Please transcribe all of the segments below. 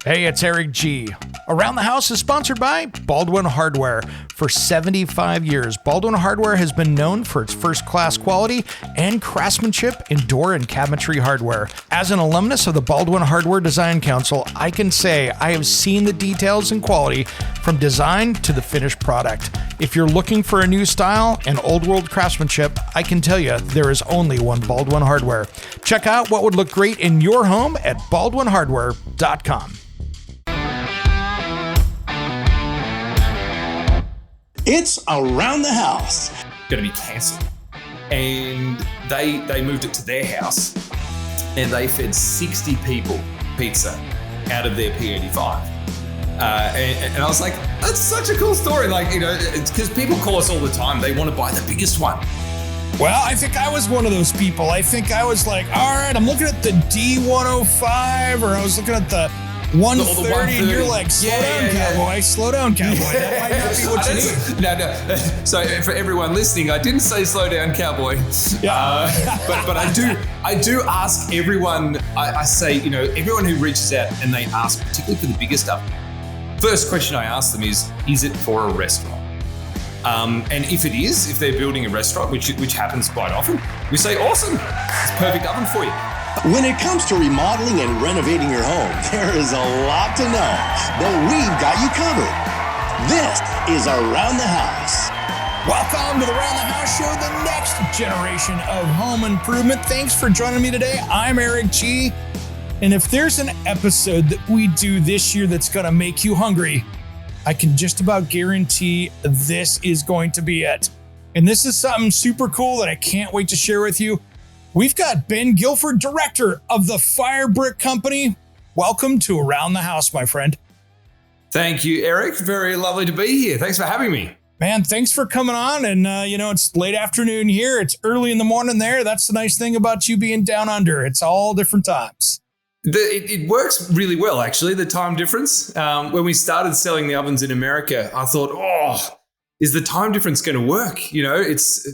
Hey, it's Eric G. Around the House is sponsored by Baldwin Hardware. For 75 years, Baldwin Hardware has been known for its first-class quality and craftsmanship in door and cabinetry hardware. As an alumnus of the Baldwin Hardware Design Council, I can say I have seen the details and quality from design to the finished product. If you're looking for a new style and old-world craftsmanship, I can tell you there is only one Baldwin Hardware. Check out what would look great in your home at baldwinhardware.com. It's Around the House. Going to be cancelled. And they moved it to their house and they fed 60 people pizza out of their P85. And I was like, that's such a cool story. Like, you know, it's because people call us all the time. They want to buy the biggest one. Well, I think I was one of those people. I think I was like, all right, I'm looking at the D105, or I was looking at the 130, and you're like, slow down, cowboy. Slow down, cowboy. That might not be what you need. No. So for everyone listening, I didn't say slow down, cowboy. Yeah. But I do ask everyone. I say, you know, everyone who reaches out and they ask, particularly for the bigger stuff. First question I ask them is it for a restaurant? And if it is, if they're building a restaurant, which happens quite often, we say, awesome, it's a perfect oven for you. When it comes to remodeling and renovating your home, there is a lot to know, but we've got you covered. This is Around the House. Welcome to the Around the House Show, the next generation of home improvement. Thanks for joining me today. I'm Eric G. And if there's an episode that we do this year that's going to make you hungry, I can just about guarantee this is going to be it. And this is something super cool that I can't wait to share with you. We've got Ben Guilford, director of the Fire Brick Company. Welcome to Around the House, my friend. Thank you, Eric. Very lovely to be here. Thanks for having me. Man, thanks for coming on. And, it's late afternoon here. It's early in the morning there. That's the nice thing about you being down under. It's all different times. It works really well, actually, the time difference. When we started selling the ovens in America, I thought, is the time difference going to work? You know,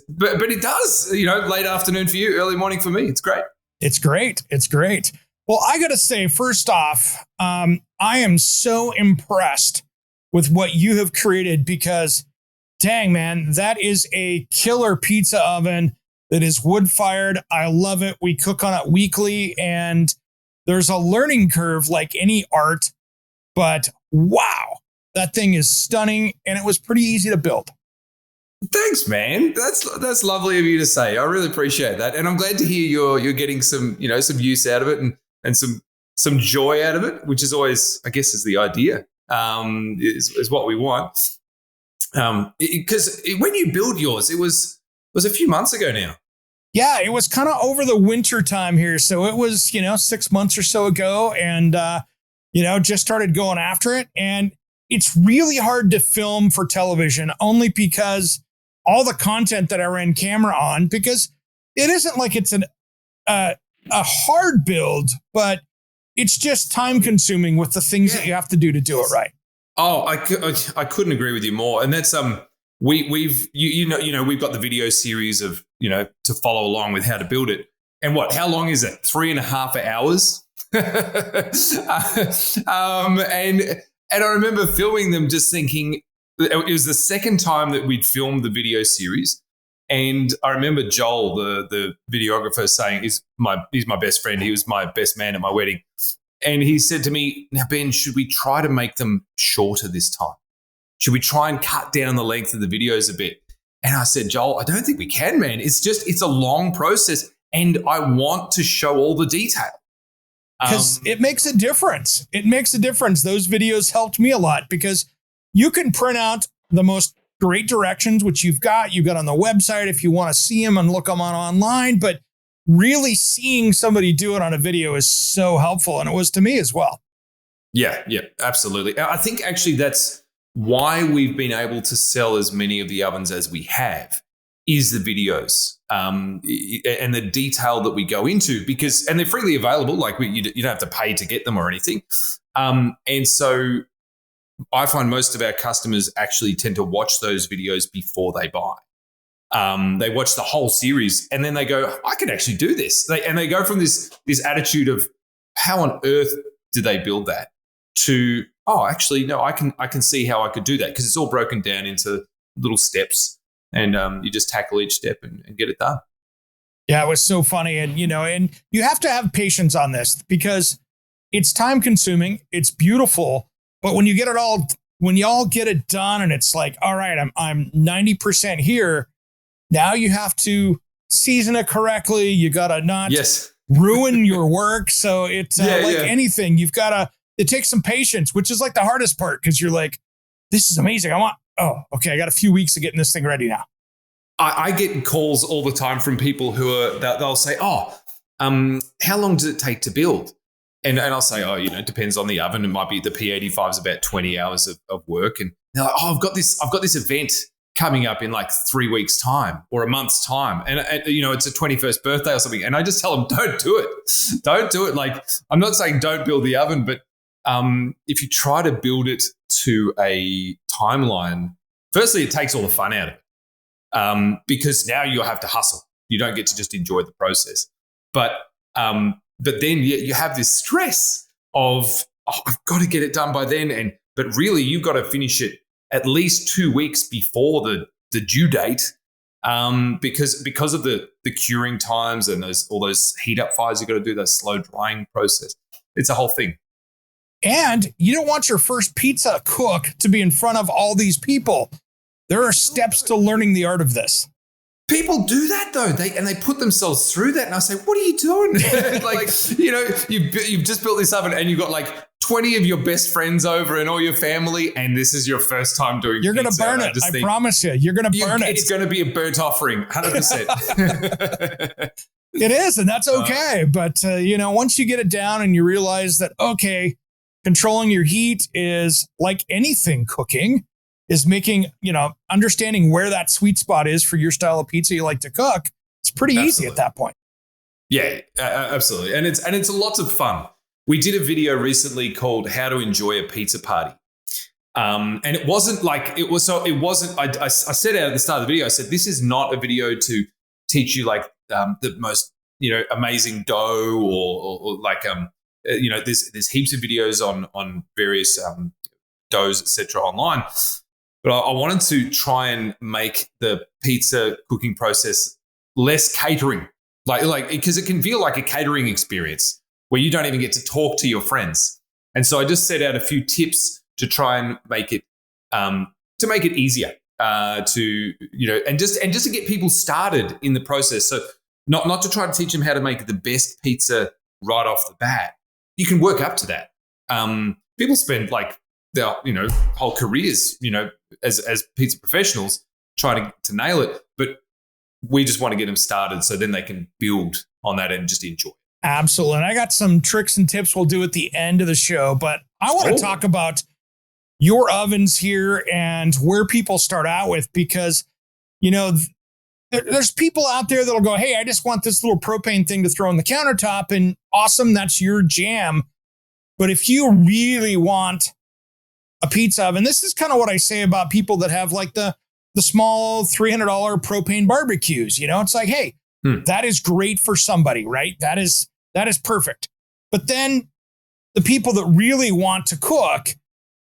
but it does, you know, late afternoon for you, early morning for me. It's great. It's great. It's great. Well, I got to say, first off, I am so impressed with what you have created because, dang, man, that is a killer pizza oven that is wood fired. I love it. We cook on it weekly, and there's a learning curve like any art, but wow. That thing is stunning, and it was pretty easy to build. Thanks, man. That's lovely of you to say. I really appreciate that, and I'm glad to hear you're getting some use out of it and some joy out of it, which is always, I guess, is the idea. Is what we want. Because when you build yours, it was a few months ago now. Yeah, it was kind of over the winter time here, so it was 6 months or so ago, and just started going after it, and it's really hard to film for television only because all the content that I ran camera on, because it isn't like it's a hard build, but it's just time consuming with the things that you have to do it right. Oh, I couldn't agree with you more. And that's we've got the video series of, to follow along with how to build it. And how long is it? 3.5 hours. And I remember filming them just thinking, it was the second time that we'd filmed the video series. And I remember Joel, the videographer, saying, he's my best friend. He was my best man at my wedding. And he said to me, now, Ben, should we try to make them shorter this time? Should we try and cut down the length of the videos a bit? And I said, Joel, I don't think we can, man. It's a long process. And I want to show all the detail. Because it makes a difference. It makes a difference. Those videos helped me a lot because you can print out the most great directions, which you've got on the website if you want to see them and look them on online. But really seeing somebody do it on a video is so helpful. And it was to me as well. Yeah, absolutely. I think actually that's why we've been able to sell as many of the ovens as we have is the videos and the detail that we go into and they're freely available. Like you don't have to pay to get them or anything. And so I find most of our customers actually tend to watch those videos before they buy. They watch the whole series and then they go, I can actually do this. They go from this attitude of how on earth did they build that? to, oh, actually, no, I can see how I could do that, because it's all broken down into little steps, and you just tackle each step and get it done. Yeah, it was so funny. And, and you have to have patience on this because it's time consuming. It's beautiful. But when you all get it done and it's like, all right, I'm 90% here. Now you have to season it correctly. You got to not ruin your work. So it's anything, it takes some patience, which is like the hardest part, because you're like, this is amazing. I got a few weeks of getting this thing ready now. I get calls all the time from people they'll say, how long does it take to build? And I'll say, it depends on the oven. It might be the P85 is about 20 hours of work. And they're like, I've got this event coming up in like 3 weeks' time or a month's time. And it's a 21st birthday or something. And I just tell them, don't do it. Don't do it. Like, I'm not saying don't build the oven, but if you try to build it to a timeline, firstly, it takes all the fun out of it. Because now you'll have to hustle. You don't get to just enjoy the process. But then you have this stress of, I've got to get it done by then. But really, you've got to finish it at least 2 weeks before the due date, because of the curing times and all those heat up fires you've got to do, that slow drying process. It's a whole thing. And you don't want your first pizza cook to be in front of all these people. There are steps to learning the art of this. People do that though, they put themselves through that, and I say, "What are you doing?" You've just built this oven, and you've got like 20 of your best friends over and all your family, and this is your first time doing. You're going to burn it. I promise you, you're going to burn it. It's going to be a burnt offering, 100%. It is, and that's okay. But once you get it down and you realize that, okay, controlling your heat is like anything cooking. Is making, understanding where that sweet spot is for your style of pizza you like to cook. It's pretty easy at that point. Yeah, absolutely. And it's lots of fun. We did a video recently called How to Enjoy a Pizza Party. And it wasn't like, I said out at the start of the video, I said, this is not a video to teach you like the most, amazing dough or like, there's heaps of videos on various doughs, etc. online. But I wanted to try and make the pizza cooking process less catering, like because it can feel like a catering experience where you don't even get to talk to your friends. And so I just set out a few tips to try and make it easier and just to get people started in the process. So not to try to teach them how to make the best pizza right off the bat. You can work up to that. People spend like their whole careers, as pizza professionals, trying to nail it. But we just want to get them started so then they can build on that and just enjoy it. Absolutely. And I got some tricks and tips we'll do at the end of the show. But I want to talk about your ovens here and where people start out with, because, there's people out there that'll go, hey, I just want this little propane thing to throw on the countertop, and awesome, that's your jam. But if you really want a pizza oven, this is kind of what I say about people that have like the small $300 propane barbecues. It's like, hey, that is great for somebody, right? That is perfect. But then the people that really want to cook,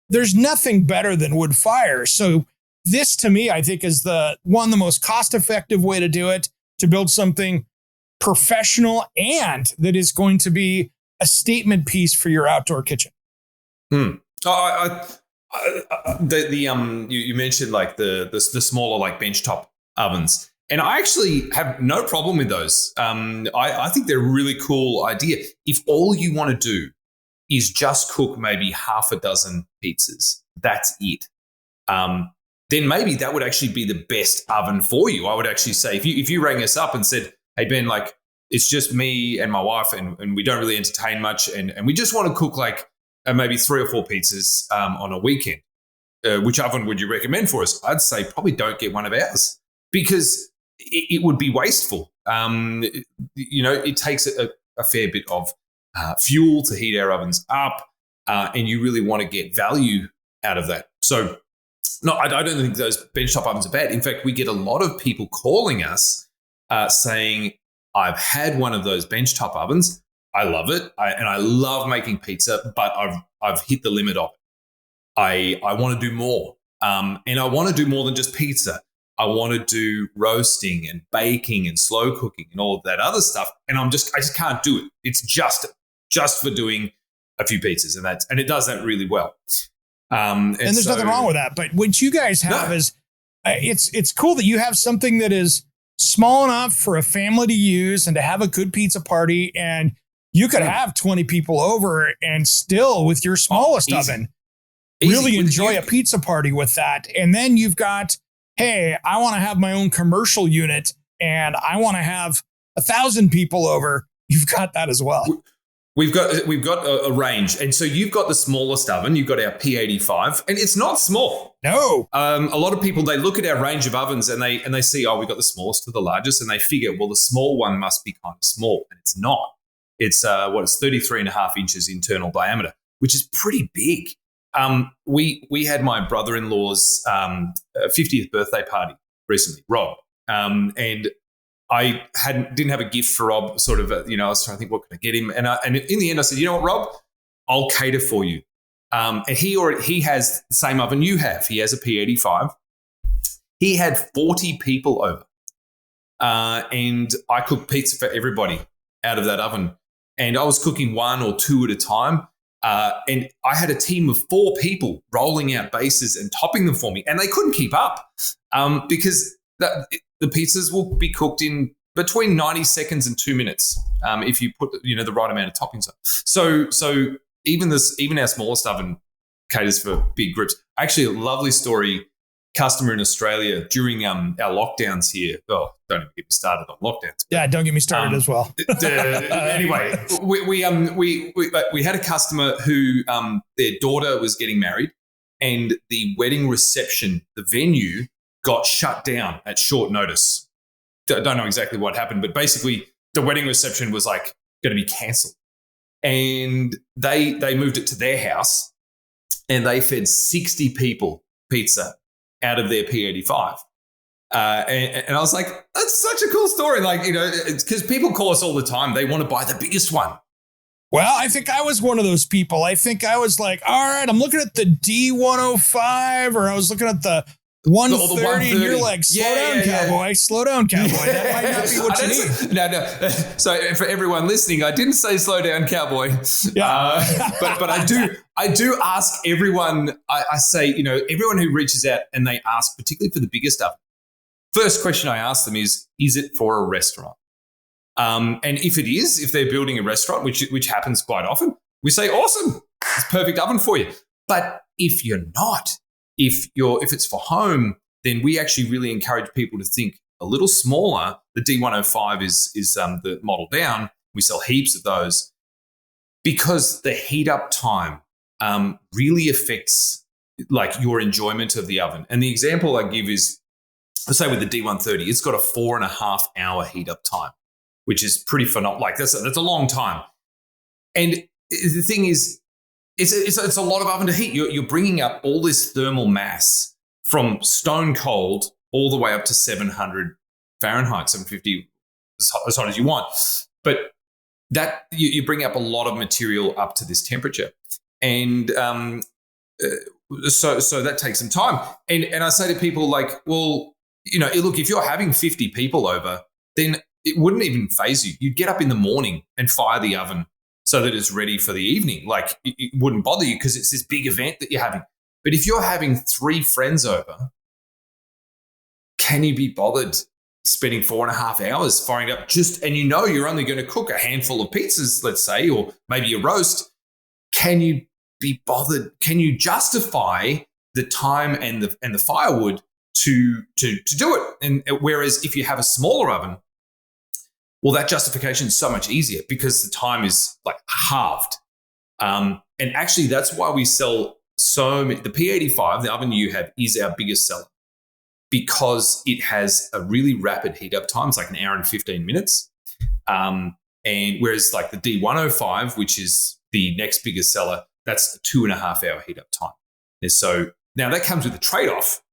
there's nothing better than wood fires. So this, to me, I think is the most cost-effective way to do it, to build something professional and that is going to be a statement piece for your outdoor kitchen. You mentioned like the smaller like benchtop ovens, and I actually have no problem with those. I think they're a really cool idea. If all you want to do is just cook maybe half a dozen pizzas, that's it. Then maybe that would actually be the best oven for you. I would actually say if you rang us up and said, hey, Ben, like it's just me and my wife and we don't really entertain much and we just want to cook like maybe 3 or 4 pizzas on a weekend, which oven would you recommend for us? I'd say probably don't get one of ours because it would be wasteful. It takes a fair bit of fuel to heat our ovens up and you really want to get value out of that. So no, I don't think those benchtop ovens are bad. In fact, we get a lot of people calling us saying, I've had one of those benchtop ovens. I love it, and I love making pizza, but I've hit the limit of it. I want to do more, and I want to do more than just pizza. I want to do roasting and baking and slow cooking and all of that other stuff, and I just can't do it. It's just for doing a few pizzas, and it does that really well. And there's nothing wrong with that. But what you guys have is it's cool that you have something that is small enough for a family to use and to have a good pizza party, and you could have 20 people over and still with your smallest oven really enjoy a pizza party with that. And then you've got, hey, I want to have my own commercial unit and I want to have 1,000 people over. You've got that as well. We've got a range. And so you've got the smallest oven. You've got our P85, and it's not small. No. A lot of people, they look at our range of ovens and they see, we've got the smallest to the largest, and they figure, well, the small one must be kind of small. And it's not. It's it's 33.5 inches internal diameter, which is pretty big. We had my brother-in-law's 50th birthday party recently, Rob, and I didn't have a gift for Rob. Sort of, I was trying to think, what can I get him? And in the end, I said, you know what, Rob, I'll cater for you. And he has the same oven you have. He has a P85. He had 40 people over, and I cooked pizza for everybody out of that oven. And I was cooking 1 or 2 at a time. And I had a team of 4 people rolling out bases and topping them for me, and they couldn't keep up because the pizzas will be cooked in between 90 seconds and 2 minutes if you put the right amount of toppings on. So even our smallest oven caters for big groups. Actually, a lovely story. Customer in Australia during our lockdowns here. Oh, don't even get me started on lockdowns. Yeah, don't get me started as well. Anyway, we had a customer who their daughter was getting married, and the wedding reception, the venue, got shut down at short notice. Don't know exactly what happened, but basically the wedding reception was like going to be cancelled, and they moved it to their house, and they fed 60 people pizza out of their P85. And I was like, that's such a cool story. Like, it's because people call us all the time. They want to buy the biggest one. Well, I think I was one of those people. I think I was like, all right, I'm looking at the D105, or I was looking at the 130, and you're like, slow down, cowboy. Slow down, cowboy. That might not be what you need. No. So for everyone listening, I didn't say slow down, cowboy. Yeah. But I do ask everyone. I say, everyone who reaches out and they ask, particularly for the bigger stuff. First question I ask them is it for a restaurant? And if it is, if they're building a restaurant, which happens quite often, we say, awesome, it's a perfect oven for you. But if you're not, if it's for home, then we actually really encourage people to think a little smaller. The D105 is the model down. We sell heaps of those because the heat up time really affects like your enjoyment of the oven. And the example I give is, let's say with the D130, it's got a 4.5 hour heat up time, which is pretty phenomenal. Like that's a long time. And the thing is, it's a lot of oven to heat. You're bringing up all this thermal mass from stone cold all the way up to 700 Fahrenheit, 750, as hot as you want. But that you bring up a lot of material up to this temperature, and so that takes some time. And I say to people like, well, look, if you're having 50 people over, then it wouldn't even faze you. You'd get up in the morning and fire the oven so that it's ready for the evening. Like it wouldn't bother you because it's this big event that you're having. But if you're having 3 friends over, can you be bothered spending 4.5 hours firing up and you're only going to cook a handful of pizzas, let's say, or maybe a roast. Can you be bothered? Can you justify the time and the firewood to do it? And whereas if you have a smaller oven, well, that justification is so much easier because the time is like halved. And actually, that's why we sell so many. The P85, the oven you have, is our biggest seller because it has a really rapid heat up time. It's like 1 hour and 15 minutes. And whereas like the D105, which is the next biggest seller, that's a 2.5 hour heat up time. And so now that comes with a trade-off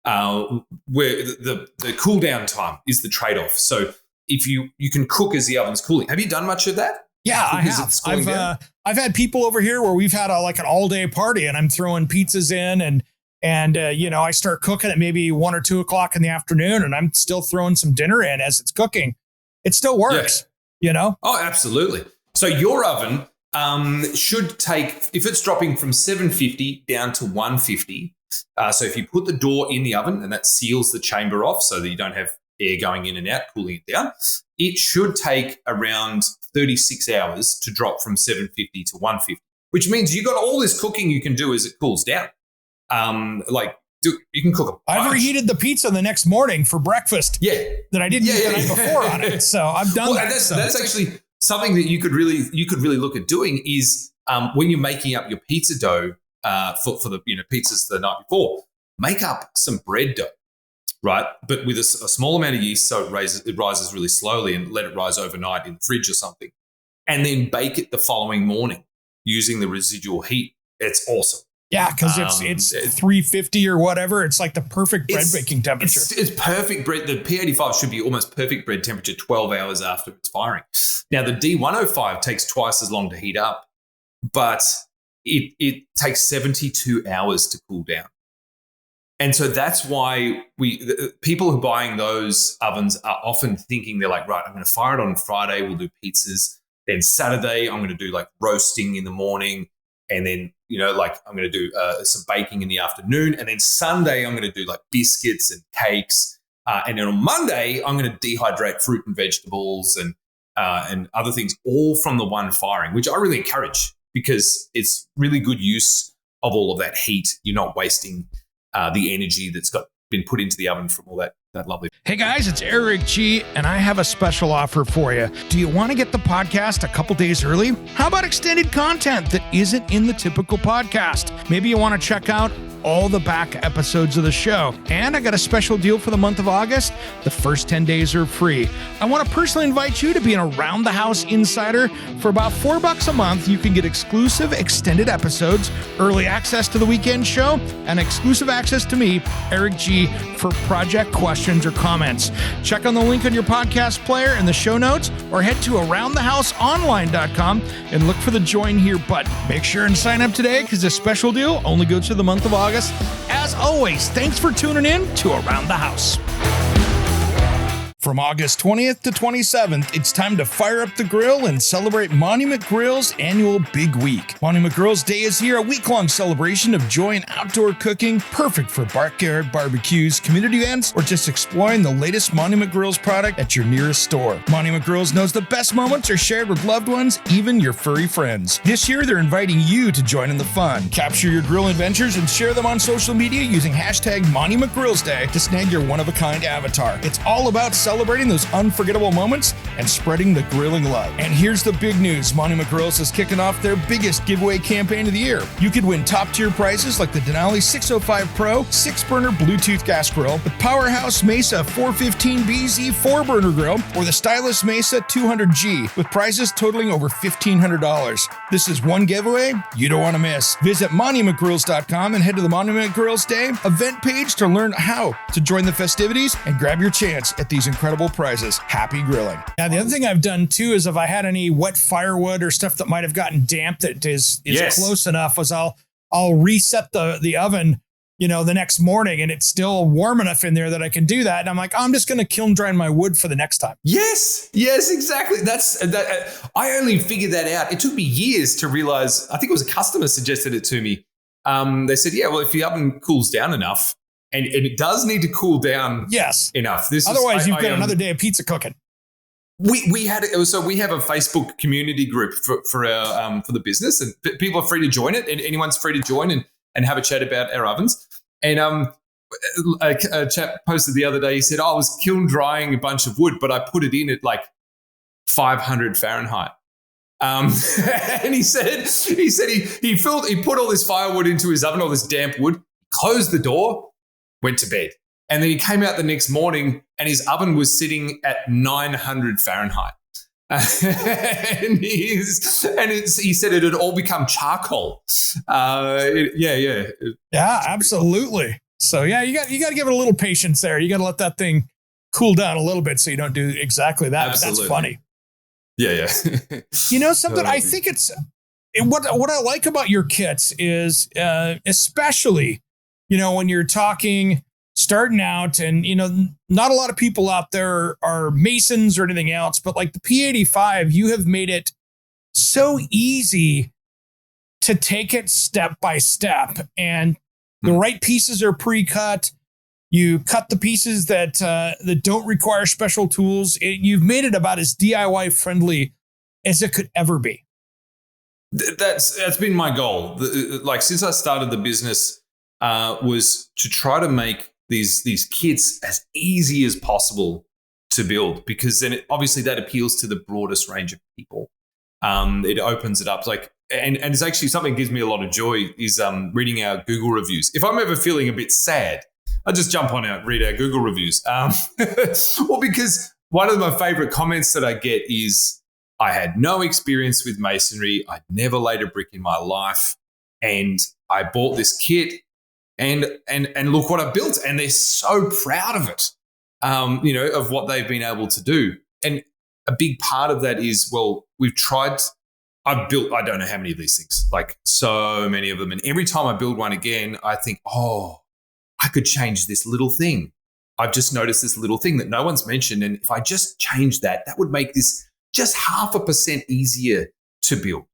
where the cool down time is the trade-off. So if you can cook as the oven's cooling. Have you done much of that? Yeah, I Because have. it's going down. I've had people over here where we've had like an all day party, and I'm throwing pizzas in, and I start cooking at maybe 1 or 2 o'clock in the afternoon, and I'm still throwing some dinner in as it's cooking. It still works, Oh, absolutely. So your oven should take, if it's dropping from 750 down to 150. So if you put the door in the oven and that seals the chamber off so that you don't have air going in and out, cooling it down, it should take around 36 hours to drop from 750 to 150, which means you got all this cooking you can do as it cools down. You can cook a bunch. I've reheated the pizza the next morning for breakfast. Yeah. That I didn't eat the night before on it. So I've done that. And that's actually something that you could really look at doing is when you're making up your pizza dough for the pizzas the night before, make up some bread dough, right? But with a small amount of yeast, so it rises really slowly, and let it rise overnight in the fridge or something, and then bake it the following morning using the residual heat. It's awesome. Yeah, because it's 350 or whatever. It's like the perfect bread baking temperature. It's perfect bread. The P85 should be almost perfect bread temperature 12 hours after it's firing. Now, the D105 takes twice as long to heat up, but it takes 72 hours to cool down. And so that's why people who are buying those ovens are often thinking, they're like, right, I'm going to fire it on Friday. We'll do pizzas. Then Saturday, I'm going to do like roasting in the morning. And then, I'm going to do some baking in the afternoon. And then Sunday, I'm going to do like biscuits and cakes. And then on Monday, I'm going to dehydrate fruit and vegetables and other things, all from the one firing, which I really encourage because it's really good use of all of that heat. You're not wasting the energy that's been put into the oven from all that lovely. Hey guys, it's Eric G, and I have a special offer for you. Do you want to get the podcast a couple days early? How about extended content that isn't in the typical podcast? Maybe you want to check out all the back episodes of the show. And I got a special deal for the month of August. The first 10 days are free. I want to personally invite you to be an Around the House insider. For about $4 a month, you can get exclusive extended episodes, early access to the weekend show, and exclusive access to me, Eric G, for project questions or comments. Check on the link on your podcast player in the show notes, or head to aroundthehouseonline.com and look for the join here button. Make sure and sign up today because this special deal only goes through the month of August. As always, thanks for tuning in to Around the House. From August 20th to 27th, it's time to fire up the grill and celebrate Monument Grill's annual Big Week. Monument Grill's Day is here, a week-long celebration of joy and outdoor cooking, perfect for backyard barbecues, community events, or just exploring the latest Monument Grill's product at your nearest store. Monument Grill's knows the best moments are shared with loved ones, even your furry friends. This year, they're inviting you to join in the fun. Capture your grill adventures and share them on social media using hashtag Monument Grills Day to snag your one-of-a-kind avatar. It's all about celebrating those unforgettable moments and spreading the grilling love. And here's the big news. Monument Grills is kicking off their biggest giveaway campaign of the year. You could win top-tier prizes like the Denali 605 Pro 6-burner Bluetooth gas grill, the Powerhouse Mesa 415BZ 4-burner grill, or the Stylus Mesa 200G, with prizes totaling over $1,500. This is one giveaway you don't want to miss. Visit monumentgrills.com and head to the Monument Grills Day event page to learn how to join the festivities and grab your chance at these incredible prizes. Happy grilling. Now, the other thing I've done too is if I had any wet firewood or stuff that might have gotten damp that is close enough, was I'll reset the oven, the next morning, and it's still warm enough in there that I can do that. And I'm like, I'm just going to kiln dry my wood for the next time. Yes, exactly. I only figured that out. It took me years to realize. I think it was a customer suggested it to me. They said, yeah, well, if the oven cools down enough, and it does need to cool down enough. Otherwise, you've got another day of pizza cooking. We have a Facebook community group for our for the business, and people are free to join it, and anyone's free to join and have a chat about our ovens. And a chap posted the other day. He said, I was kiln drying a bunch of wood, but I put it in at like 500 Fahrenheit. And he said he put all this firewood into his oven, all this damp wood, closed the door, went to bed. And then he came out the next morning and his oven was sitting at 900 Fahrenheit. And he said it had all become charcoal. Yeah, absolutely. So yeah, you got to give it a little patience there. You got to let that thing cool down a little bit so you don't do exactly that. Absolutely. That's funny. Yeah. You know something? I think what I like about your kits is especially, when you're starting out, and not a lot of people out there are masons or anything else, but like the P85, you have made it so easy to take it step by step, and the right pieces are pre-cut. You cut the pieces that don't require special tools. You've made it about as DIY friendly as it could ever be. That's been my goal. Like since I started the business, was to try to make these kits as easy as possible to build, because then obviously that appeals to the broadest range of people. It opens it up, and it's actually something that gives me a lot of joy is reading our Google reviews. If I'm ever feeling a bit sad, I just jump on out, read our Google reviews. Well, because one of my favorite comments that I get is, I had no experience with masonry. I'd never laid a brick in my life. And I bought this kit and look what I built. And they're so proud of it, of what they've been able to do. And a big part of that is, well, I've built, I don't know how many of these things, like so many of them. And every time I build one again, I think, I could change this little thing. I've just noticed this little thing that no one's mentioned. And if I just change that would make this just 0.5% easier to build.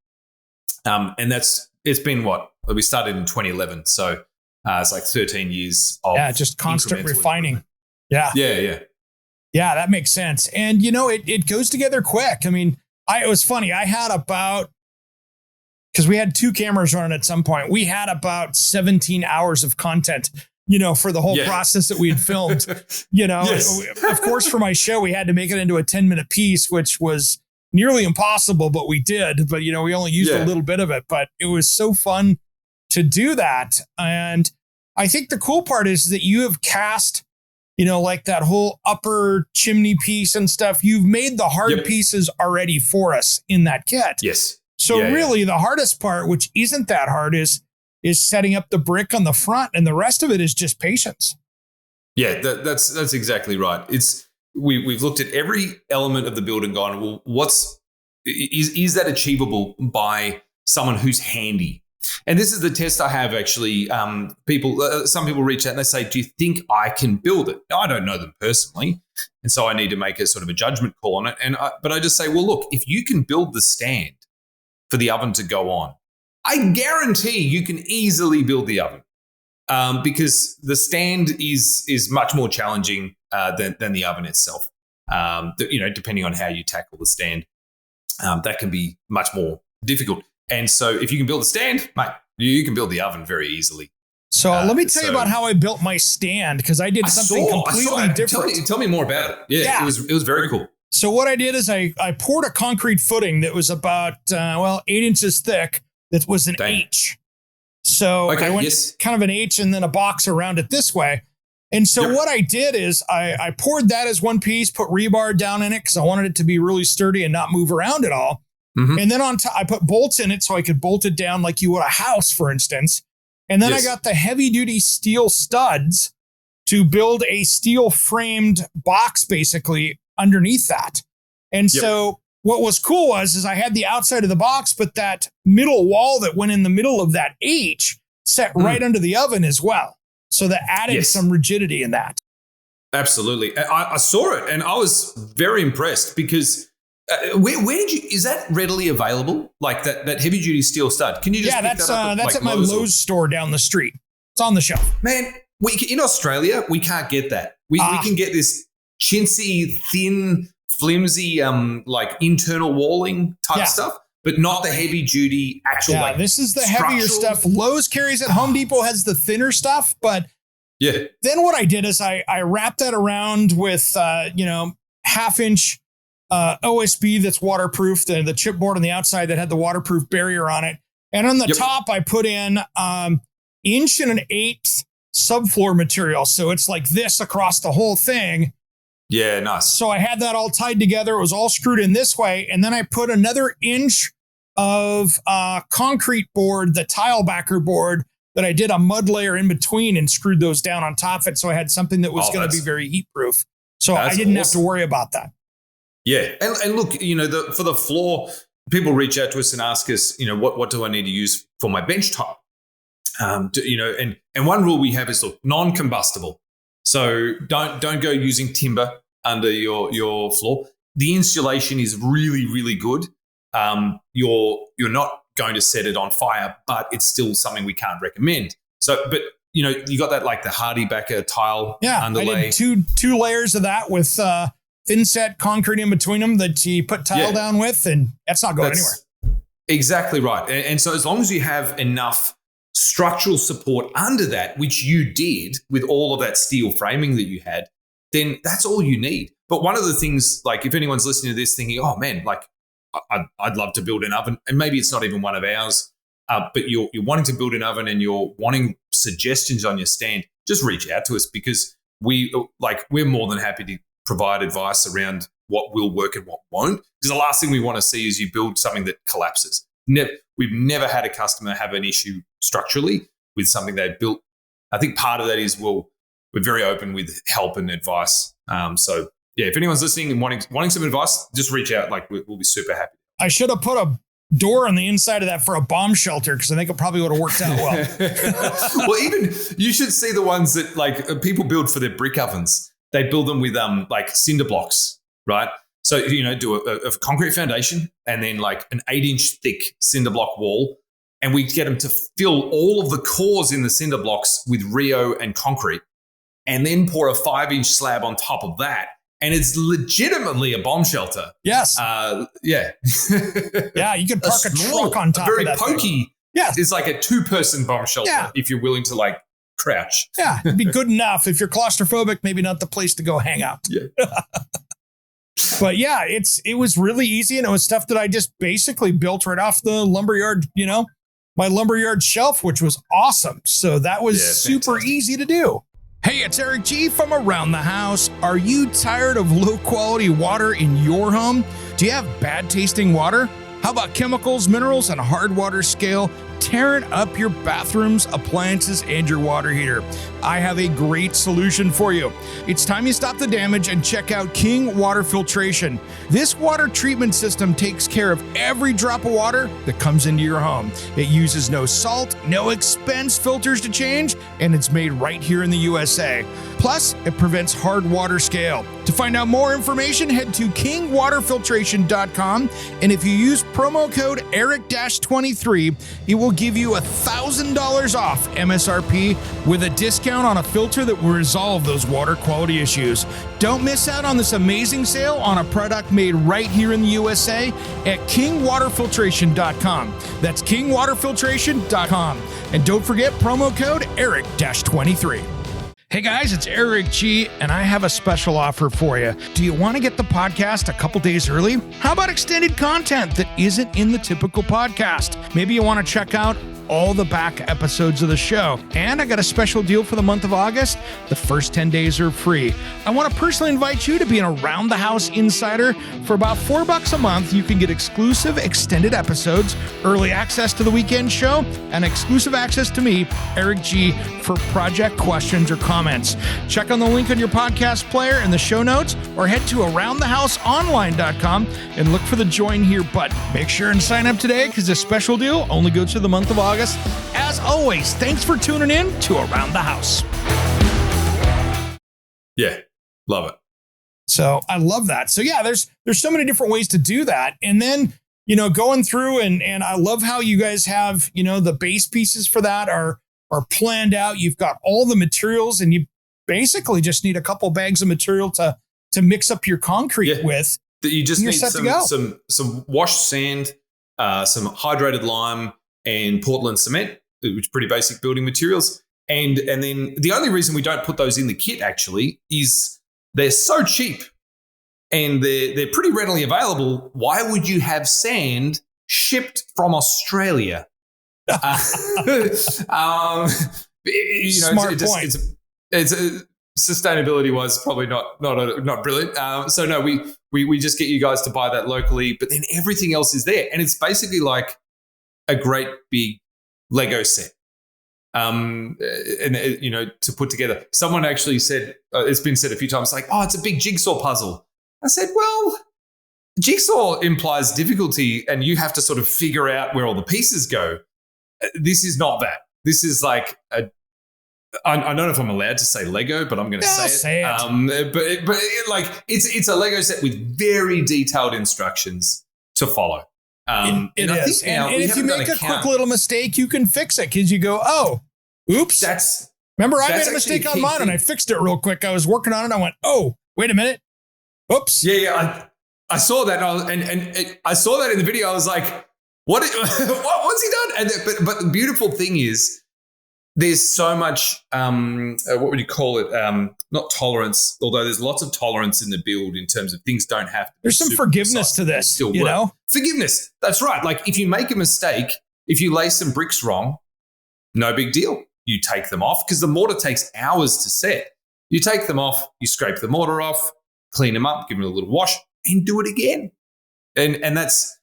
And it's been we started in 2011. So it's like 13 years of just constant refining. Yeah. Yeah, that makes sense. And, it goes together quick. I mean, it was funny. I had because we had 2 cameras running at some point, we had about 17 hours of content, for the whole process that we had filmed. Yes. Of course, for my show, we had to make it into a 10-minute piece, which was nearly impossible, but we did. But, we only used a little bit of it. But it was so fun to do that. And I think the cool part is that you have cast, like that whole upper chimney piece and stuff. You've made the hard pieces already for us in that kit. Yes. So really the hardest part, which isn't that hard, is setting up the brick on the front, and the rest of it is just patience. Yeah, that's exactly right. We've looked at every element of the build and gone, well, is that achievable by someone who's handy? And this is the test I have actually. Some people reach out and they say, do you think I can build it? I don't know them personally, and so I need to make a sort of a judgment call on it. But I just say, well, look, if you can build the stand for the oven to go on, I guarantee you can easily build the oven, because the stand is much more challenging than the oven itself. Depending on how you tackle the stand, that can be much more difficult. And so if you can build the stand, mate, you can build the oven very easily. So let me tell you about how I built my stand, because I did something completely different. Tell me more about it. Yeah. It was very cool. So what I did is I poured a concrete footing that was about 8 inches thick. That was an H. So I went kind of an H and then a box around it this way. And so what I did is I poured that as one piece, put rebar down in it because I wanted it to be really sturdy and not move around at all. Mm-hmm. And then on top, I put bolts in it so I could bolt it down like you would a house, for instance. And then I got the heavy duty steel studs to build a steel framed box basically underneath that. And so what was cool is I had the outside of the box, but that middle wall that went in the middle of that H set right under the oven as well. So that added some rigidity in that. Absolutely. I saw it and I was very impressed because where did you, is that readily available? Like that heavy duty steel stud? Can you just pick that up that's at my Lowe's store down the street. It's on the shelf. Man, in Australia, we can't get that. We can get this chintzy, thin, flimsy, like internal walling type stuff, but not the heavy duty actual. Yeah, this is the heavier stuff. Lowe's carries it. Home Depot has the thinner stuff, but then what I did is I wrapped that around with 1/2 inch OSB that's waterproof, the chipboard on the outside that had the waterproof barrier on it, and on the top I put in 1 1/8 subfloor material, so it's like this across the whole thing. Yeah, nice. So I had that all tied together. It was all screwed in this way. And then I put another inch of concrete board, the tile backer board that I did a mud layer in between and screwed those down on top of it. So I had something that was going to be very heat proof. So I didn't have to worry about that. Yeah. And look, for the floor, people reach out to us and ask us, what do I need to use for my bench top? And one rule we have is, look, non-combustible. So don't go using timber under your floor. The insulation is really, really good. You're not going to set it on fire, but it's still something we can't recommend. So, but you got that like the Hardy-Backer tile underlay. I did two layers of that with thin set concrete in between them that you put tile down with, and that's not going anywhere. Exactly right. And so as long as you have enough structural support under that, which you did with all of that steel framing that you had, then that's all you need. But one of the things, like if anyone's listening to this thinking, oh man, like I'd love to build an oven, and maybe it's not even one of ours, but you're wanting to build an oven and you're wanting suggestions on your stand, just reach out to us, because we're more than happy to provide advice around what will work and what won't. Because the last thing we want to see is you build something that collapses. We've never had a customer have an issue structurally with something they built. I think part of that is, we're very open with help and advice. So yeah, if anyone's listening and wanting some advice, just reach out. Like we'll be super happy. I should have put a door on the inside of that for a bomb shelter, because I think it probably would have worked out well. Well, even you should see the ones that like people build for their brick ovens. They build them with like cinder blocks, right? So, do a concrete foundation and then like an 8-inch thick cinder block wall. And we get them to fill all of the cores in the cinder blocks with Rio and concrete, and then pour a 5-inch slab on top of that. And it's legitimately a bomb shelter. Yes. Yeah. Yeah, you could park a truck on top of that. Very pokey. Yeah. It's like a 2-person bomb shelter if you're willing to like crouch. Yeah, it'd be good enough. If you're claustrophobic, maybe not the place to go hang out. Yeah. But yeah, it was really easy, and it was stuff that I just basically built right off the lumberyard, my lumberyard shelf, which was awesome. So that was super easy to do. Hey, it's Eric G from Around the House. Are you tired of low quality water in your home? Do you have bad tasting water? How about chemicals, minerals, and hard water scale tearing up your bathrooms, appliances, and your water heater? I have a great solution for you. It's time you stop the damage and check out King Water Filtration. This water treatment system takes care of every drop of water that comes into your home. It uses no salt, no expense filters to change, and it's made right here in the USA. Plus, it prevents hard water scale. To find out more information, head to kingwaterfiltration.com, and if you use promo code ERIC-23, it will give you $1,000 off MSRP with a discount on a filter that will resolve those water quality issues. Don't miss out on this amazing sale on a product made right here in the USA at kingwaterfiltration.com. That's kingwaterfiltration.com. And don't forget promo code ERIC-23. Hey guys, it's Eric G, and I have a special offer for you. Do you want to get the podcast a couple days early? How about extended content that isn't in the typical podcast? Maybe you want to check out all the back episodes of the show. And I got a special deal for the month of August. The first 10 days are free. I want to personally invite you to be an Around the House insider. For about $4 a month, you can get exclusive extended episodes, early access to the weekend show, and exclusive access to me, Eric G, for project questions or comments. Check on the link on your podcast player in the show notes, or head to aroundthehouseonline.com and look for the join here button. Make sure and sign up today, because this special deal only goes through the month of August. As always, thanks for tuning in to Around the House. Yeah, love it. So I love that. So yeah, there's so many different ways to do that. And then, going through and I love how you guys have, the base pieces for that are planned out. You've got all the materials, and you basically just need a couple bags of material to mix up your concrete with. You just need some washed sand, some hydrated lime, and Portland cement, which are pretty basic building materials. And then the only reason we don't put those in the kit actually is they're so cheap and they're pretty readily available. Why would you have sand shipped from Australia? Smart point. It's sustainability wise probably not brilliant. So no, we just get you guys to buy that locally, but then everything else is there, and it's basically like a great big Lego set. To put together. Someone actually said, it's been said a few times, like, oh, it's a big jigsaw puzzle. I said, well, jigsaw implies difficulty, and you have to sort of figure out where all the pieces go. This is not that. This is like I don't know if I'm allowed to say Lego, but I'm going to say it. But it's a Lego set with very detailed instructions to follow. It is. And if you make a quick little mistake, you can fix it because you go, oh, oops. Remember, I made a mistake on mine and I fixed it real quick. I was working on it. I went, oh, wait a minute. Oops. Yeah. I saw that, and I saw that in the video. I was like, what's he done? But the beautiful thing is, there's so much, what would you call it? Not tolerance, although there's lots of tolerance in the build in terms of things don't have to be. There's some forgiveness to this, you know? Forgiveness. That's right. Like if you make a mistake, if you lay some bricks wrong, no big deal. You take them off because the mortar takes hours to set. You take them off, you scrape the mortar off, clean them up, give them a little wash, and do it again. And that's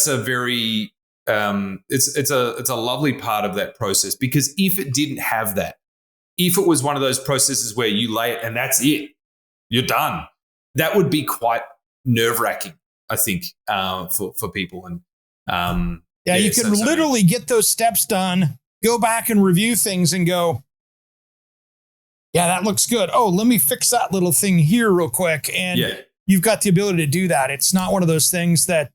a very it's a lovely part of that process, because if it didn't have that, if it was one of those processes where you lay it and that's it, you're done, that would be quite nerve-wracking, I think, for people. And you can literally get those steps done, go back and review things and go, yeah, that looks good. Oh, let me fix that little thing here real quick. And you've got the ability to do that. It's not one of those things that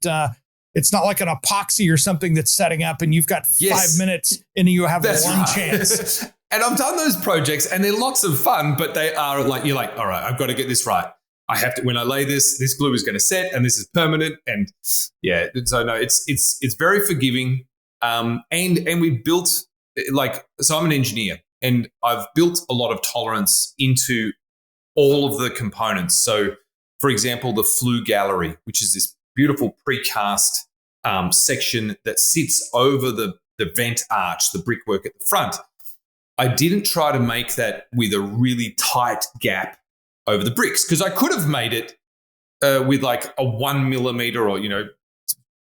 it's not like an epoxy or something that's setting up and you've got 5 minutes and you have one chance. And I've done those projects and they're lots of fun, but they are like, you're like, all right, I've got to get this right. I have to, when I lay this glue is going to set and this is permanent. And so no, it's very forgiving. And we built so I'm an engineer and I've built a lot of tolerance into all of the components. So for example, the flue gallery, which is this beautiful precast section that sits over the vent arch, the brickwork at the front. I didn't try to make that with a really tight gap over the bricks, because I could have made it with like a 1 millimeter or,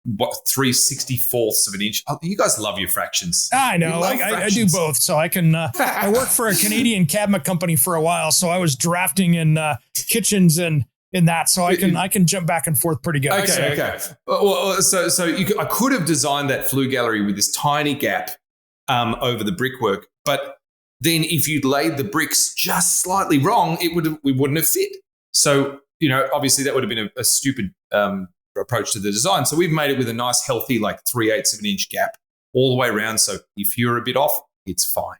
3/64ths of an inch. Oh, you guys love your fractions. I know. I do both. So I can, I worked for a Canadian cabinet company for a while. So I was drafting in kitchens and in that, so I can jump back and forth pretty good. Okay. Well, I could have designed that flue gallery with this tiny gap over the brickwork, but then if you'd laid the bricks just slightly wrong, we wouldn't have fit. So obviously that would have been a stupid approach to the design. So we've made it with a nice, healthy, like 3/8 of an inch gap all the way around. So if you're a bit off, it's fine.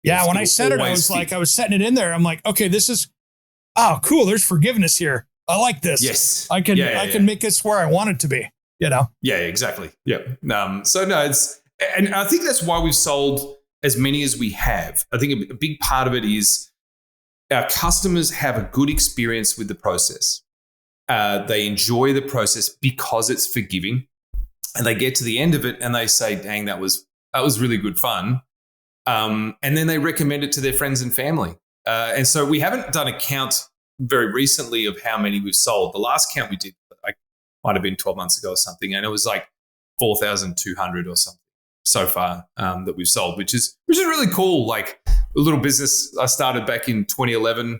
Yeah, when I set it, I was setting it in there. I'm like, okay, this is. Oh, cool. There's forgiveness here. I like this. Yes. I can make this where I want it to be, Yeah, exactly. Yeah. So no, and I think that's why we've sold as many as we have. I think a big part of it is our customers have a good experience with the process. They enjoy the process because it's forgiving, and they get to the end of it and they say, dang, that was really good fun. And then they recommend it to their friends and family. And so we haven't done a count very recently of how many we've sold. The last count we did might have been 12 months ago or something, and it was like 4,200 or something so far that we've sold, which is really cool. Like a little business I started back in 2011,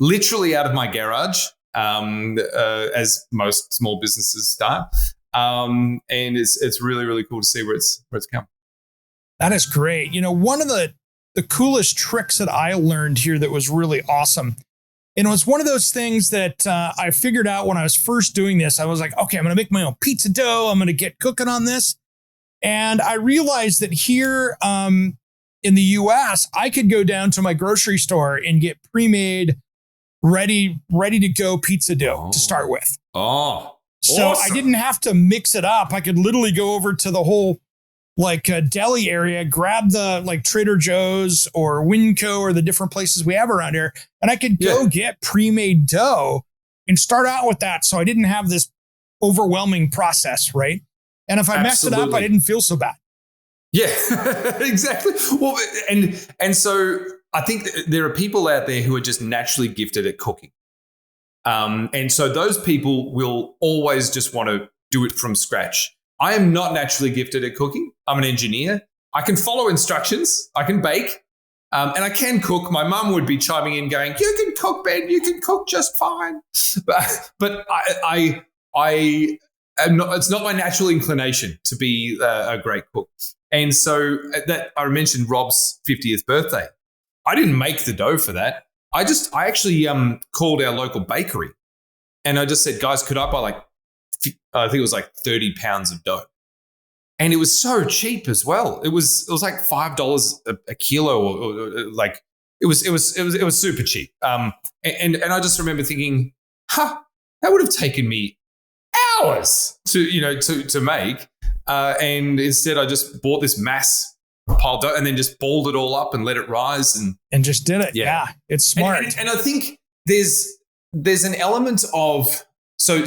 literally out of my garage, as most small businesses start, and it's really, really cool to see where it's come. That is great. One of the coolest tricks that I learned here that was really awesome. And it was one of those things that I figured out when I was first doing this. I was like, okay, I'm going to make my own pizza dough. I'm going to get cooking on this. And I realized that here in the US, I could go down to my grocery store and get pre-made, ready to go pizza dough to start with. Oh, so awesome. I didn't have to mix it up. I could literally go over to the whole deli area, grab the Trader Joe's or Winco or the different places we have around here. And I could go get pre-made dough and start out with that. So I didn't have this overwhelming process. Right. And if I messed it up, I didn't feel so bad. Yeah, exactly. Well, and so I think there are people out there who are just naturally gifted at cooking. And so those people will always just want to do it from scratch. I am not naturally gifted at cooking. I'm an engineer. I can follow instructions. I can bake. And I can cook. My mum would be chiming in going, you can cook, Ben. You can cook just fine. But it's not my natural inclination to be a great cook. And so that I mentioned Rob's 50th birthday. I didn't make the dough for that. I actually called our local bakery and I just said, guys, could I buy I think it was like 30 pounds of dough. And it was so cheap as well. It was like $5 a kilo, or like it was super cheap. And I just remember thinking, that would have taken me hours to make. And instead, I just bought this mass pile dough and then just balled it all up and let it rise and just did it. Yeah, it's smart. And I think there's an element of so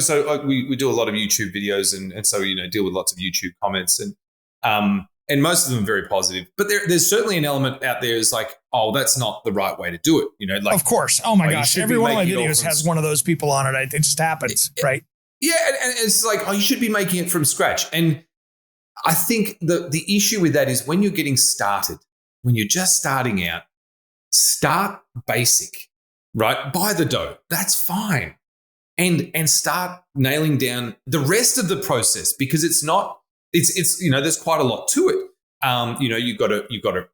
we do a lot of YouTube videos and so deal with lots of YouTube comments and most of them are very positive. But there's certainly an element out there is like, oh, that's not the right way to do it. Like, of course. Oh my gosh, every one of my videos has one of those people on it. It just happens, right? Yeah, and it's like, oh, you should be making it from scratch. And I think the issue with that is when you're getting started, when you're just starting out, start basic, right? Buy the dough. That's fine. And start nailing down the rest of the process because it's there's quite a lot to it. You've got to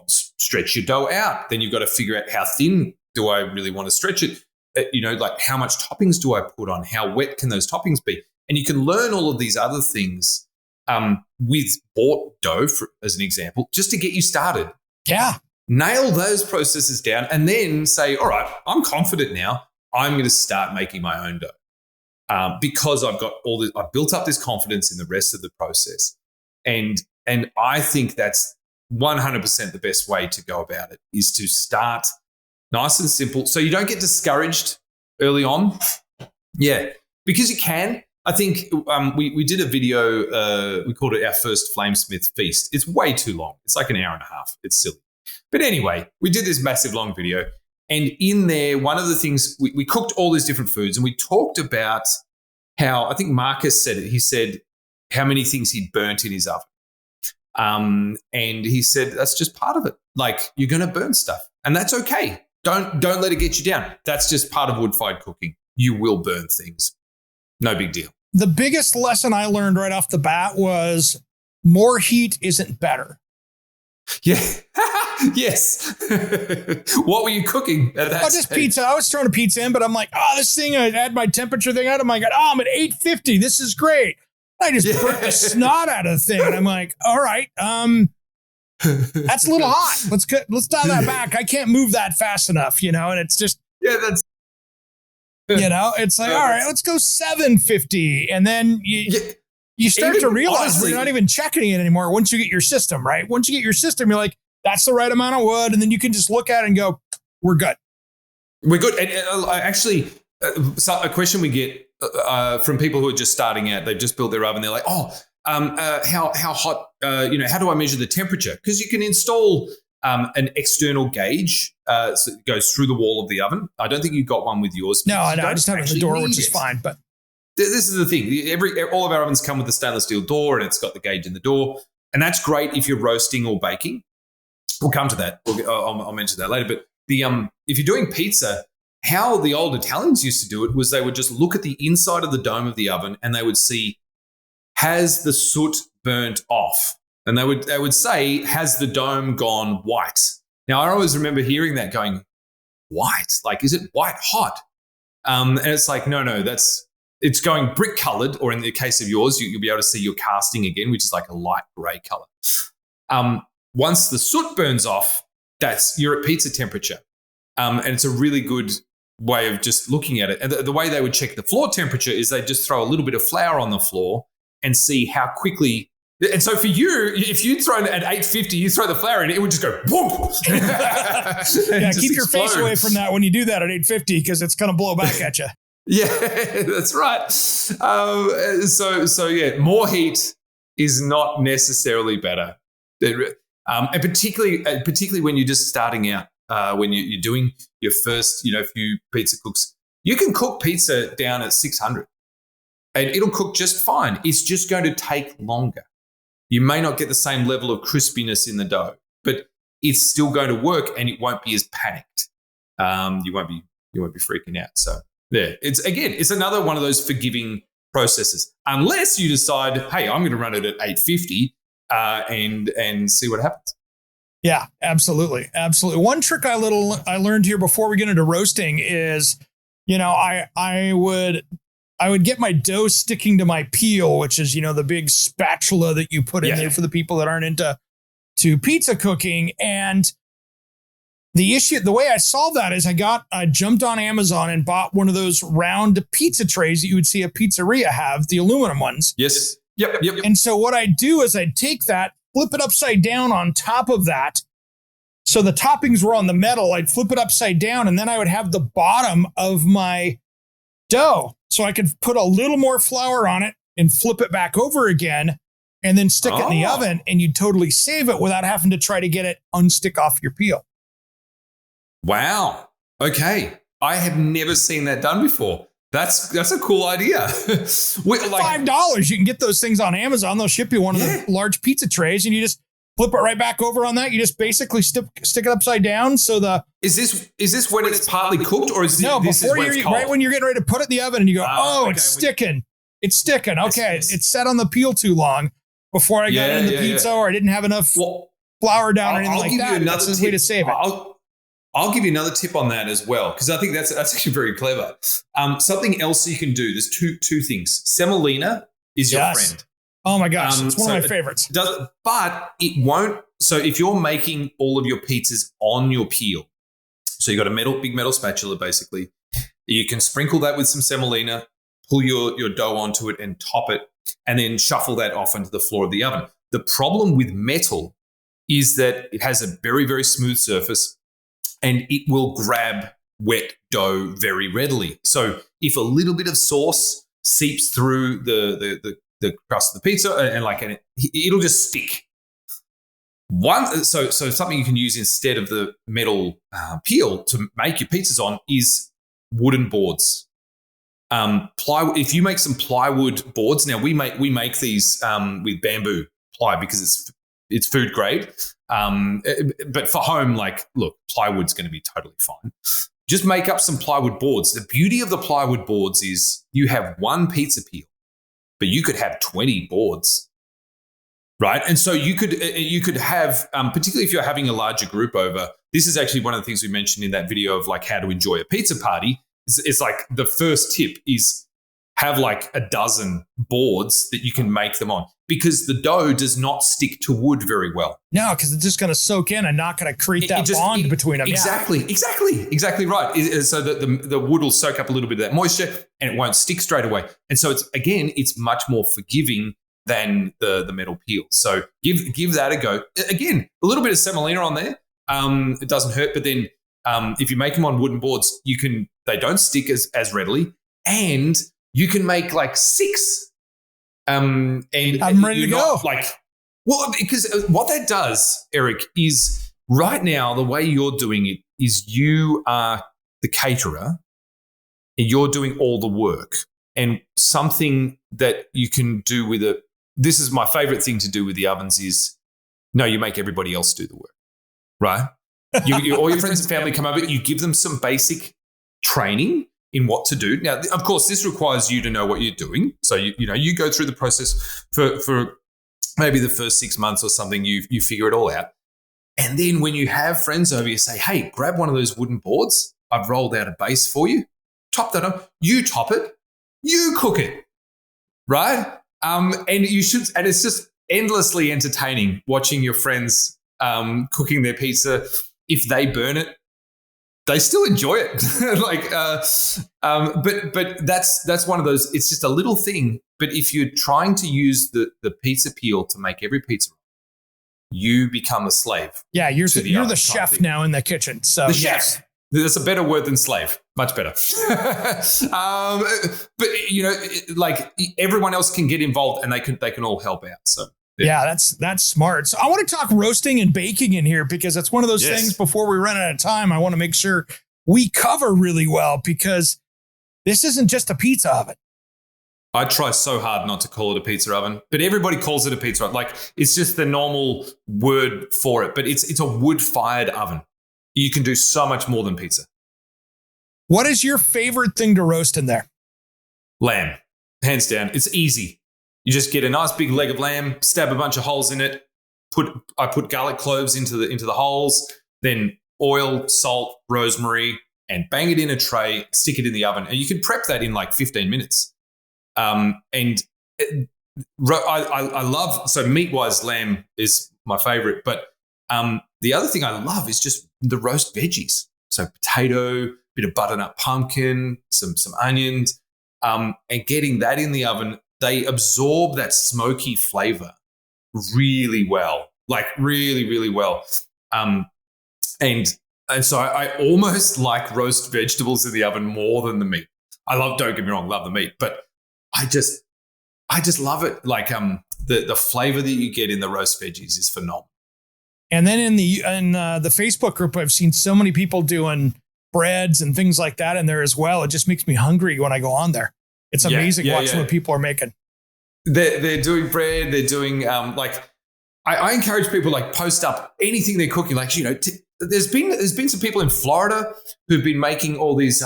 stretch your dough out. Then you've got to figure out how thin do I really want to stretch it? Like how much toppings do I put on? How wet can those toppings be? And you can learn all of these other things with bought dough, as an example, just to get you started. Yeah. Nail those processes down and then say, all right, I'm confident now. I'm going to start making my own dough because I've got I've built up this confidence in the rest of the process. And I think that's 100% the best way to go about it is to start nice and simple. So you don't get discouraged early on. Yeah, because you can. I think we did a video, we called it our first Flamesmith Feast. It's way too long. It's like an hour and a half. It's silly. But anyway, we did this massive long video. And in there, one of the things, we cooked all these different foods and we talked about how, I think Marcus said it, he said how many things he'd burnt in his oven. And he said, that's just part of it. Like, you're going to burn stuff and that's okay. Don't let it get you down. That's just part of wood-fired cooking. You will burn things. No big deal. The biggest lesson I learned right off the bat was more heat isn't better. Yeah. Yes. What were you cooking at that just pizza. I was throwing a pizza in, but I'm like, this thing, I had my temperature thing out. I'm like, I'm at 850. This is great. I just burnt the snot out of the thing. And I'm like, all right, that's a little hot. Let's dial that back. I can't move that fast enough, and it's just, that's, it's like, all right, let's go 750. And then you start to realize honestly, we're not even checking it anymore once you get your system, right? Once you get your system, you're like, that's the right amount of wood. And then you can just look at it and go, we're good. We're good. And actually, a question we get from people who are just starting out, they've just built their oven. They're like, how hot, how do I measure the temperature? Because you can install an external gauge so it goes through the wall of the oven. I don't think you got one with yours. No, I just have it at the door, which is fine. But this is the thing. All of our ovens come with a stainless steel door and it's got the gauge in the door. And that's great if you're roasting or baking. We'll come to that. I'll mention that later. But if you're doing pizza, how the old Italians used to do it was they would just look at the inside of the dome of the oven and they would see, has the soot burnt off? And they would say, has the dome gone white? Now, I always remember hearing that going, white? Like, is it white hot? And it's like, no, it's going brick colored, or in the case of yours, you'll be able to see your casting again, which is like a light gray color. Once the soot burns off, you're at pizza temperature. And it's a really good way of just looking at it. And the way they would check the floor temperature is they just throw a little bit of flour on the floor and see how quickly. And so for you, if you'd thrown it at 850, you throw the flour in, it would just go boom. Yeah, keep your face away from that when you do that at 850 because it's going to blow back at you. Yeah, that's right. So yeah, more heat is not necessarily better. And particularly when you're just starting out, when you're doing your first, few pizza cooks, you can cook pizza down at 600 and it'll cook just fine. It's just going to take longer. You may not get the same level of crispiness in the dough, but it's still going to work and it won't be as panicked. You won't be freaking out. So yeah, it's another one of those forgiving processes, unless you decide, hey, I'm going to run it at 850 and see what happens. Yeah, absolutely. Absolutely. One trick I learned here before we get into roasting is, I would get my dough sticking to my peel, which is, the big spatula that you put in there for the people that aren't into pizza cooking. And the way I solved that is I jumped on Amazon and bought one of those round pizza trays that you would see a pizzeria have, the aluminum ones. Yes. Yep. And so what I do is I'd take that, flip it upside down on top of that. So the toppings were on the metal. I'd flip it upside down, and then I would have the bottom of my dough. So I could put a little more flour on it and flip it back over again, and then stick it in the oven, and you'd totally save it without having to try to get it unstick off your peel. Wow. Okay. I have never seen that done before. That's a cool idea. $5. You can get those things on Amazon. They'll ship you one of the large pizza trays, and you just flip it right back over on that. You just basically stick it upside down. So is this when it's partly cooked, or is right when you're getting ready to put it in the oven, and you go, it's sticking. It's sticking. Okay, it's set on the peel too long before I got it in the pizza, or I didn't have enough flour down or anything like that. That's a way to save it. I'll give you another tip on that as well, because I think that's actually very clever. Something else you can do. There's two things. Semolina is your friend. Oh my gosh, it's one of my favorites. But it won't. So if you're making all of your pizzas on your peel, so you got a big metal spatula, basically, you can sprinkle that with some semolina, pull your dough onto it and top it, and then shuffle that off into the floor of the oven. The problem with metal is that it has a very, very smooth surface, and it will grab wet dough very readily. So if a little bit of sauce seeps through the crust of the pizza and it'll just stick. So something you can use instead of the metal peel to make your pizzas on is wooden boards. Plywood. If you make some plywood boards, now we make these with bamboo ply because it's food grade. But for home, plywood's going to be totally fine. Just make up some plywood boards. The beauty of the plywood boards is you have one pizza peel, but you could have 20 boards, right? And so you could have, particularly if you're having a larger group over, this is actually one of the things we mentioned in that video of how to enjoy a pizza party. It's like the first tip is have a dozen boards that you can make them on, because the dough does not stick to wood very well. No, because it's just going to soak in and not going to create that bond between them. Exactly right. So that the wood will soak up a little bit of that moisture and it won't stick straight away. And so it's much more forgiving than the metal peel. So give that a go. Again, a little bit of semolina on there. It doesn't hurt, but then if you make them on wooden boards, they don't stick as readily, and you can make 6. And I'm ready to go. Because what that does, Eric, is right now the way you're doing it is you are the caterer and you're doing all the work. And something that you can do this is my favorite thing to do with the ovens is, you make everybody else do the work, right? All your friends and family come over, you give them some basic training in what to do. Now, of course, this requires you to know what you're doing. So you go through the process for maybe the first 6 months or something. You figure it all out, and then when you have friends over, you say, "Hey, grab one of those wooden boards. I've rolled out a base for you. Top that up. You top it. You cook it, right? And you should. And it's just endlessly entertaining watching your friends cooking their pizza. If they burn it, they still enjoy it. But that's one of those, it's just a little thing. But if you're trying to use the pizza peel to make every pizza, you become a slave. Yeah, you're the chef now in the kitchen. So the chef. That's a better word than slave. Much better. But everyone else can get involved and they can all help out. So yeah, that's smart. So I want to talk roasting and baking in here, because that's one of those things before we run out of time. I want to make sure we cover really well, because this isn't just a pizza oven. I try so hard not to call it a pizza oven, but everybody calls it a pizza oven. It's just the normal word for it, but it's a wood-fired oven. You can do so much more than pizza. What is your favorite thing to roast in there? Lamb. Hands down. It's easy. You just get a nice big leg of lamb, stab a bunch of holes in it. I put garlic cloves into the holes, then oil, salt, rosemary, and bang it in a tray, stick it in the oven. And you can prep that in like 15 minutes. I love, so meat-wise, lamb is my favorite. But the other thing I love is just the roast veggies. So potato, bit of butternut pumpkin, some onions, and getting that in the oven, they absorb that smoky flavor really well, like really, really well. And so I almost like roast vegetables in the oven more than the meat. Don't get me wrong, love the meat, but I just love it. Like the flavor that you get in the roast veggies is phenomenal. And then in the Facebook group, I've seen so many people doing breads and things like that in there as well. It just makes me hungry when I go on there. It's amazing watching what people are making. They're doing bread. They're doing I encourage people like post up anything they're cooking. Like, there's been some people in Florida who've been making all these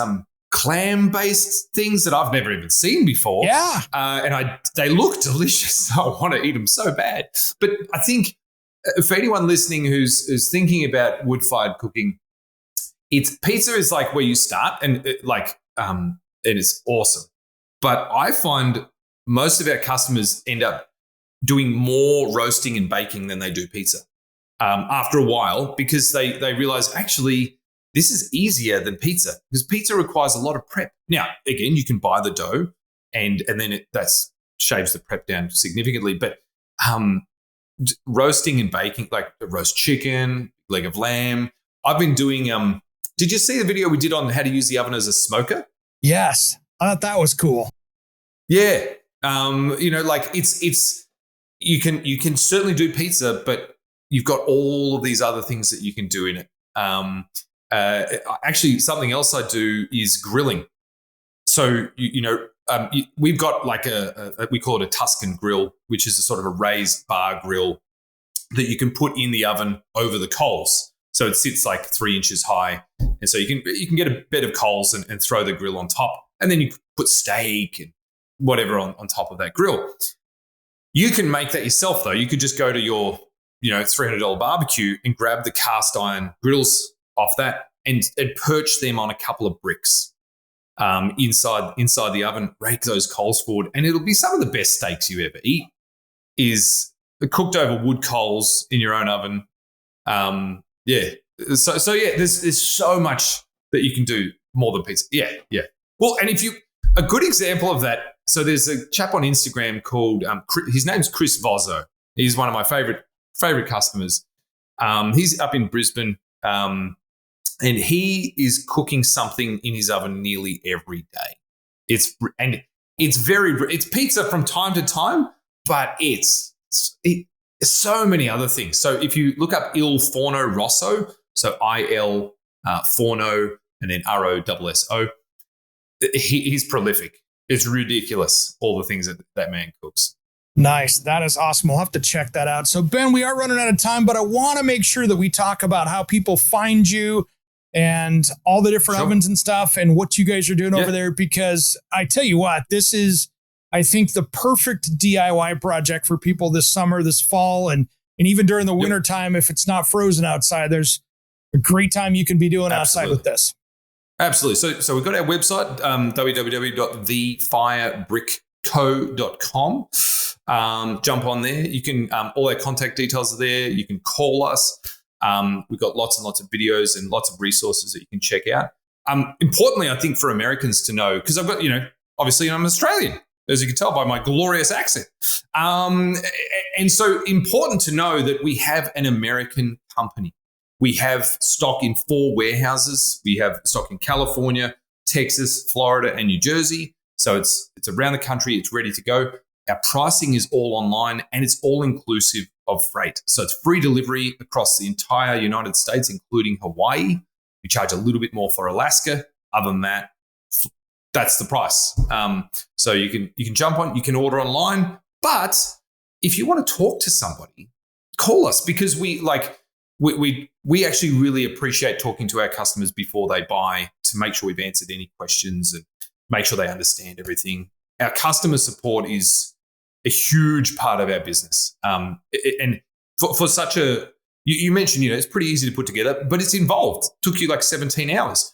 clam-based things that I've never even seen before. Yeah. And they look delicious. I want to eat them so bad. But I think for anyone listening who's thinking about wood-fired cooking, pizza is like where you start, and it's awesome. But I find most of our customers end up doing more roasting and baking than they do pizza after a while, because they realize actually this is easier than pizza, because pizza requires a lot of prep. Now, again, you can buy the dough and then that shaves the prep down significantly. But roasting and baking, like the roast chicken, leg of lamb, I've been doing. Did you see the video we did on how to use the oven as a smoker? Yes, I thought that was cool. Yeah, it's you can certainly do pizza, but you've got all of these other things that you can do in it. Actually, something else I do is grilling. So we've got like we call it a Tuscan grill, which is a sort of a raised bar grill that you can put in the oven over the coals. So it sits like 3 inches high, and so you can get a bed of coals and throw the grill on top, and then you put steak and whatever on top of that grill. You can make that yourself though. You could just go to your $300 barbecue and grab the cast iron grills off that and perch them on a couple of bricks inside the oven. Rake those coals forward, and it'll be some of the best steaks you ever eat. Is cooked over wood coals in your own oven. So there's so much that you can do more than pizza. Yeah. Well, and a good example of that. So there's a chap on Instagram called his name's Chris Vozzo. He's one of my favorite customers. He's up in Brisbane, and he is cooking something in his oven nearly every day. It's pizza from time to time, but it's so many other things. So if you look up Il Forno Rosso, so IL Forno and then ROSSO, he's prolific. It's ridiculous, all the things that man cooks. Nice. That is awesome. We'll have to check that out. So, Ben, we are running out of time, but I want to make sure that we talk about how people find you and all the different ovens and stuff and what you guys are doing over there, because I tell you what, this is, I think, the perfect DIY project for people this summer, this fall, and even during the winter time, if it's not frozen outside, there's a great time you can be doing outside with this. Absolutely. So we've got our website, www.thefirebrickco.com. Jump on there. You can, all our contact details are there. You can call us. We've got lots and lots of videos and lots of resources that you can check out. Importantly, I think for Americans to know, because I've got, obviously I'm Australian, as you can tell by my glorious accent. And so important to know that we have an American company. We have stock in 4 warehouses. We have stock in California, Texas, Florida, and New Jersey. So it's around the country. It's ready to go. Our pricing is all online, and it's all inclusive of freight. So it's free delivery across the entire United States, including Hawaii. We charge a little bit more for Alaska. Other than that, that's the price. So you can jump on, you can order online. But if you want to talk to somebody, call us, because we actually really appreciate talking to our customers before they buy, to make sure we've answered any questions and make sure they understand everything. our customer support is a huge part of our business. And for such a, you mentioned, it's pretty easy to put together, but it's involved. It took you like 17 hours.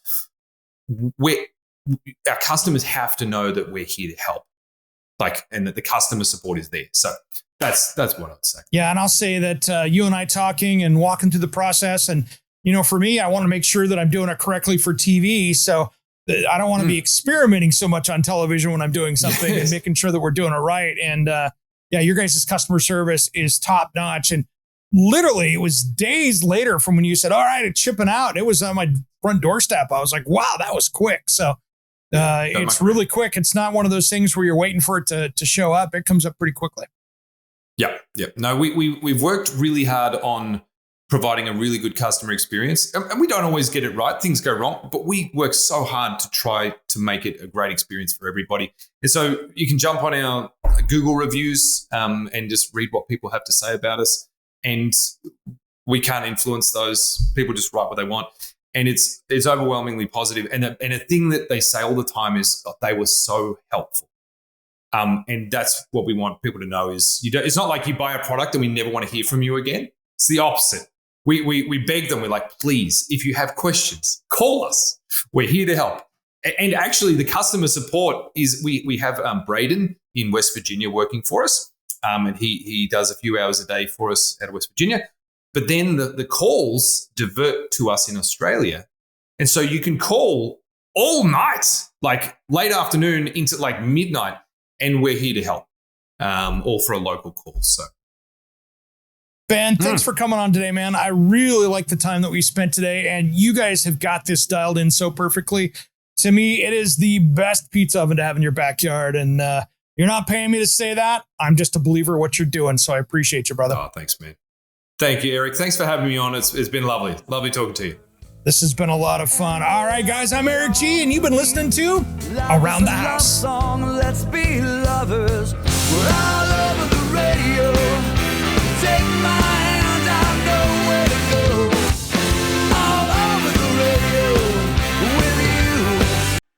Our customers have to know that we're here to help, and that the customer support is there. So that's what I'd say. Yeah, and I'll say that you and I talking and walking through the process, and for me, I want to make sure that I'm doing it correctly for TV. So I don't want to be experimenting so much on television when I'm doing something and making sure that we're doing it right. And your guys' customer service is top notch. And literally, it was days later from when you said, "All right, it's shipping out." It was on my front doorstep. I was like, "Wow, that was quick." So it's really quick. It's not one of those things where you're waiting for it to show up. It comes up pretty quickly. Yeah. No, we've worked really hard on providing a really good customer experience. And we don't always get it right. Things go wrong, but we work so hard to try to make it a great experience for everybody. And so you can jump on our Google reviews and just read what people have to say about us. And we can't influence those. People just write what they want. And it's overwhelmingly positive. And a thing that they say all the time is they were so helpful. And that's what we want people to know is it's not like you buy a product and we never want to hear from you again. It's the opposite. We beg them. We're like, please, if you have questions, call us. We're here to help. And actually, the customer support is we have Braden in West Virginia working for us, and he does a few hours a day for us out of West Virginia. But then the calls divert to us in Australia, and so you can call all night, like late afternoon into like midnight, and we're here to help, all for a local call. So. Ben, thanks for coming on today, man. I really like the time that we spent today, and you guys have got this dialed in so perfectly. To me, it is the best pizza oven to have in your backyard, and you're not paying me to say that. I'm just a believer of what you're doing, so I appreciate you, brother. Oh, thanks, man. Thank you, Eric. Thanks for having me on. It's been lovely. Lovely talking to you. This has been a lot of fun. All right, guys, I'm Eric G, and you've been listening to Around the House. Let's be lovers. We're all over the radio. Take my hand, I know where to go. All over the radio with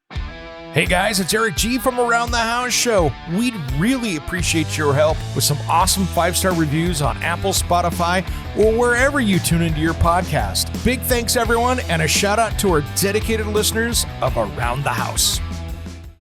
you. Hey guys, it's Eric G from Around the House Show. We'd really appreciate your help with some awesome 5-star reviews on Apple, Spotify, or wherever you tune into your podcast. Big thanks everyone, and a shout out to our dedicated listeners of Around the House.